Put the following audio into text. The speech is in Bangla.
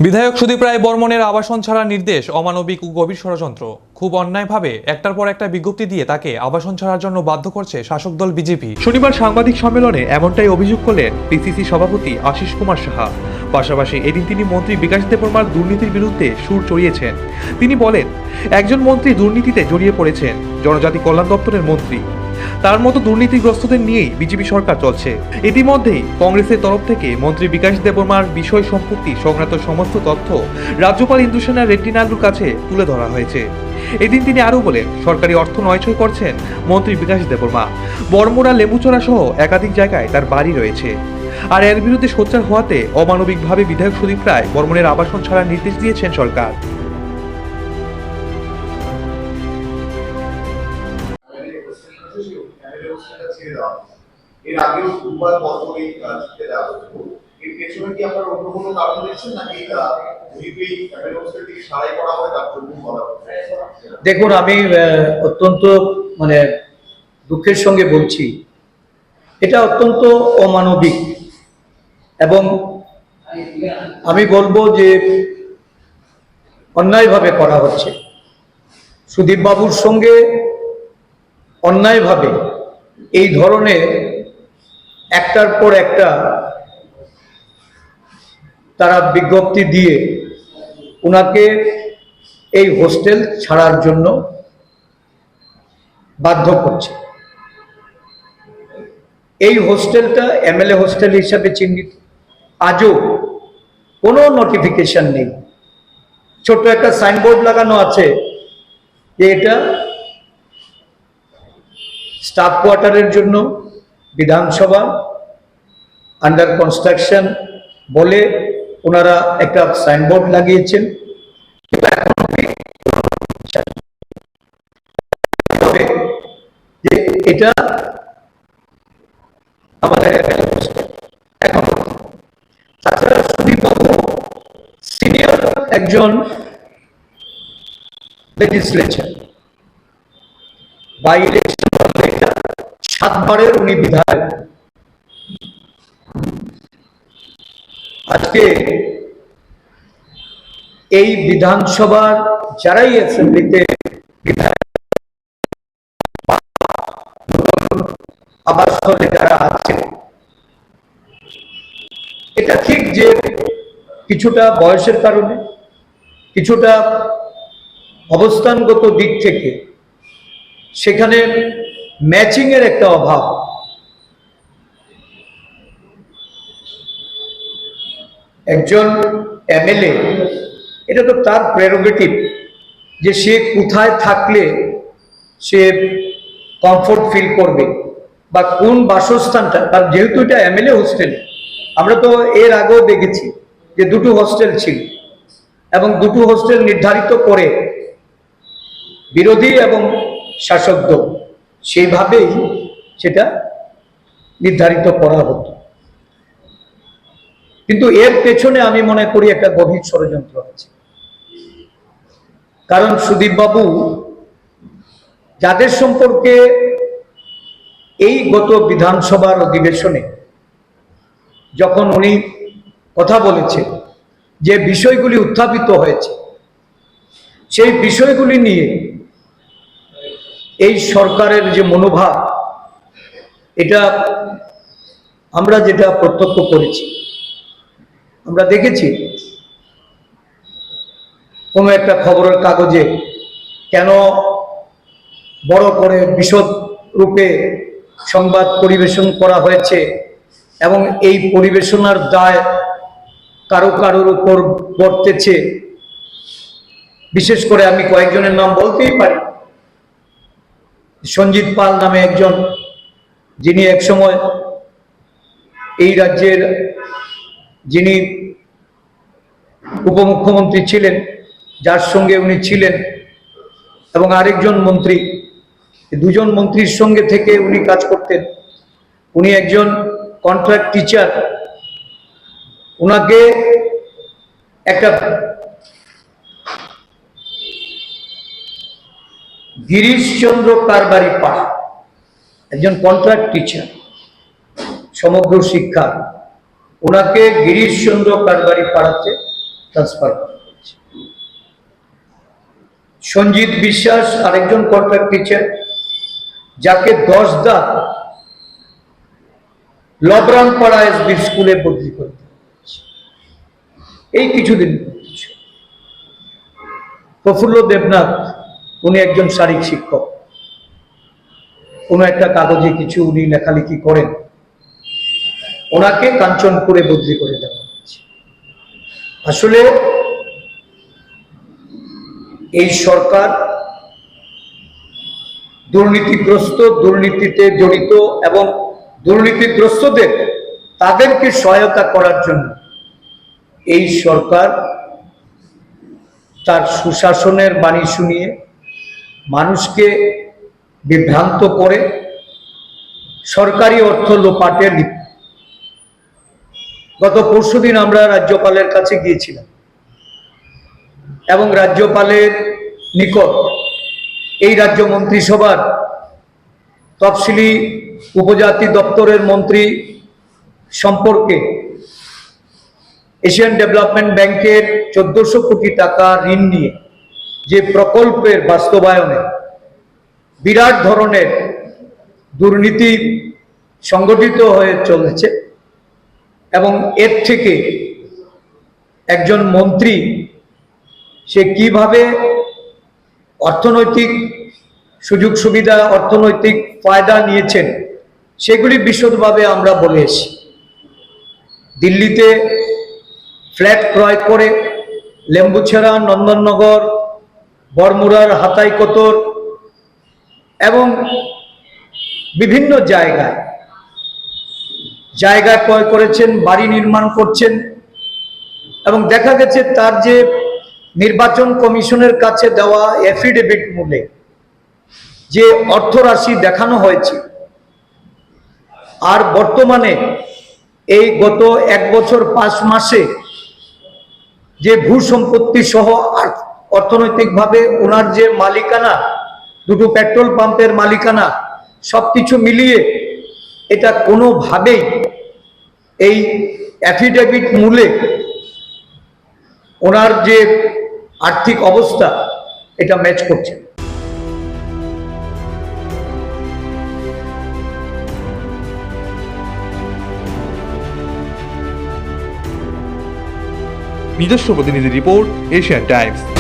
বিধায়ক সুদীপ রায় বর্মনের আবাসন ছাড়ার নির্দেশ অমানবিক ও গভীর ষড়যন্ত্র। খুব অন্যায়ভাবে একটার পর একটা বিজ্ঞপ্তি দিয়ে তাকে আবাসন ছাড়ার জন্য বাধ্য করছে শাসক দল বিজেপি। শনিবার সাংবাদিক সম্মেলনে এমনটাই অভিযোগ করলেন পিসিসি সভাপতি আশিস কুমার সাহা। পাশাপাশি এদিন তিনি মন্ত্রী বিকাশ দেববর্মার দুর্নীতির বিরুদ্ধে সুর চড়িয়েছেন। তিনি বলেন, একজন মন্ত্রী দুর্নীতিতে জড়িয়ে পড়েছেন, জনজাতি কল্যাণ দপ্তরের মন্ত্রী। তার মতো দুর্নীতিগ্রস্তদের নিয়েই বিজেপি সরকার চলছে। ইতিমধ্যেই কংগ্রেসের তরফ থেকে মন্ত্রী বিকাশ দেববর্মার বিষয় সম্পত্তি সংক্রান্ত সমস্ত তথ্য রাজ্যপাল ইন্দুসেনা রেড্ডি নাইডুর কাছে তুলে ধরা হয়েছে। এদিন তিনি আরও বলেন, সরকারি অর্থ নয়ছয় করছেন মন্ত্রী বিকাশ দেববর্মা। বড়মুড়া, লেবুচড়া সহ একাধিক জায়গায় তার বাড়ি রয়েছে। আর এর বিরুদ্ধে সোচ্চার হওয়াতে অমানবিকভাবে বিধায়ক সুদীপ রায় বর্মনের আবাসন ছাড়ার নির্দেশ দিয়েছেন সরকার। এর আগেও দুবার পরপরই জিতে দেওয়া হতো। এর পেছনে কি আপনার অন্য কোনো কারণ দেখছেন নাকি এই অ্যামেলোসের দিকে সারাই করা হয় তার জন্য করা হচ্ছে? দেখুন, আমি অত্যন্ত দুঃখের সঙ্গে বলছি, এটা অত্যন্ত অমানবিক এবং আমি বলবো যে অন্যায়ভাবে করা হচ্ছে। সুদীপ বাবুর সঙ্গে অন্যায়ভাবে এই ধরনের একটার পর একটা তারা বিজ্ঞপ্তি দিয়ে ওনাকে এই হোস্টেল ছাড়ার জন্য বাধ্য করছে। এই হোস্টেলটা এমএলএ হোস্টেল হিসাবে চিহ্নিত, আজও কোনো নোটিফিকেশন নেই। ছোট্ট একটা সাইনবোর্ড লাগানো আছে যে এটা স্টাফ কোয়ার্টারের জন্য বিধানসভা আন্ডার কনস্ট্রাকশন বলে ওনারা একটা সাইনবোর্ড লাগিয়েছেন। যে এটা আমাদের এখন তাছাড়া সুদীপবাবু সিনিয়র একজন লেজিসলেচার, বাই ইলেকশন 7বারের উনি বিধায়ক। আজকে এই বিধানসভার যারাই অ্যাসেম্বলিতে আবাসস্থলে যারা আছে, এটা ঠিক যে কিছুটা বয়সের কারণে, কিছুটা অবস্থানগত দিক থেকে সেখানে ম্যাচিং এর একটা অভাব। একজন এমএলএ, এটা তো তার প্রেরোগেটিভ যে সে কোথায় থাকলে সে কমফোর্ট ফিল করবে বা কোন বাসস্থানটা তার। যেহেতু এটা এমএলএ হোস্টেল, আমরা তো এর আগেও দেখেছি যে দুটো হোস্টেল ছিল এবং দুটো হোস্টেল নির্ধারিত করে বিরোধী এবং শাসক দল সেইভাবেই সেটা নির্ধারিত করা হতো। কিন্তু এর পেছনে আমি মনে করি একটা গভীর ষড়যন্ত্র আছে। কারণ সুদীপ বাবু যাদের সম্পর্কে এই গত বিধানসভার অধিবেশনে যখন উনি কথা বলেছে, যে বিষয়গুলি উত্থাপিত হয়েছে, সেই বিষয়গুলি নিয়ে এই সরকারের যে মনোভাব, এটা আমরা যেটা প্রত্যক্ষ করেছি, আমরা দেখেছি কোনো একটা খবরের কাগজে কেন বড় করে বিশদ রূপে সংবাদ পরিবেশন করা হয়েছে এবং এই পরিবেশনার দায় কারো কারোর উপর বর্তেছে। বিশেষ করে আমি কয়েকজনের নাম বলতেই পারি। সঞ্জিত পাল নামে একজন, যিনি একসময় এই রাজ্যের যিনি উপমুখ্যমন্ত্রী ছিলেন, যার সঙ্গে উনি ছিলেন, এবং আরেকজন মন্ত্রী, দুজন মন্ত্রীর সঙ্গে থেকে উনি কাজ করতেন। উনি একজন কন্ট্রাক্ট টিচার। উনাকে একটা গিরিশচন্দ্র কারবারি পাড়া, একজন কন্ট্রাক্ট টিচার, সমগ্র শিক্ষা, ওনাকে গিরিশচন্দ্র কারবারি পাড়াতে ট্রান্সফার করা হয়েছে। সঞ্জিত বিশ্বাস আরেকজন কন্ট্রাক্ট টিচার, যাকে 10 দাগ লবরানপাড়া এসবি স্কুলে বদলি করতে হয়েছে এই কিছুদিন। প্রফুল্ল দেবনাথ, উনি একজন শারীরিক শিক্ষক, কোনো একটা কাগজে কিছু উনি লেখালেখি করেন, ওনাকে কাঞ্চনপুরে বদলি করে দেওয়া হয়েছে। আসলে এই সরকার দুর্নীতিগ্রস্ত, দুর্নীতিতে জড়িত এবং দুর্নীতিগ্রস্তদের তাদেরকে সহায়তা করার জন্য এই সরকার তার সুশাসনের বাণী শুনিয়ে মানুষকে বিভ্রান্ত করে সরকারি অর্থ লোপাটে লিপ্ত। গত পরশুদিন আমরা রাজ্যপালের কাছে গিয়েছিলাম এবং রাজ্যপালের নিকট এই রাজ্য মন্ত্রিসভার তফসিলি উপজাতি দপ্তরের মন্ত্রী সম্পর্কে এশিয়ান ডেভেলপমেন্ট ব্যাংকের 1400 কোটি টাকা ঋণ নিয়ে যে প্রকল্পের বাস্তবায়নে বিরাট ধরনের দুর্নীতি সংগঠিত হয়ে চলেছে এবং এর থেকে একজন মন্ত্রী সে কিভাবে অর্থনৈতিক সুযোগ সুবিধা, অর্থনৈতিক ফায়দা নিয়েছেন সেগুলি বিশদভাবে আমরা বলে এসেছি। দিল্লিতে ফ্ল্যাট ক্রয় করে লেম্বুছেড়া, নন্দননগর, বড়মুড়ার হাতাইকোতর এবং বিভিন্ন জায়গায় ক্রয় করেছেন, বাড়ি নির্মাণ করছেন এবং দেখা গেছে তার যে নির্বাচন কমিশনের কাছে দেওয়া এফিডেভিট মূলে যে অর্থরাশি দেখানো হয়েছে আর বর্তমানে এই গত 1 বছর 5 মাসে যে ভূ সম্পত্তি সহ অর্থনৈতিকভাবে ওনার যে মালিকানা, 2টো পেট্রোল পাম্পের মালিকানা, সবকিছু মিলিয়ে এটা কোনোভাবেই এই অ্যাফিডেভিট মূলে ওনার যে আর্থিক অবস্থা এটা ম্যাচ করছে। নিজস্ব প্রতিনিধি রিপোর্ট, এশিয়ান টাইমস।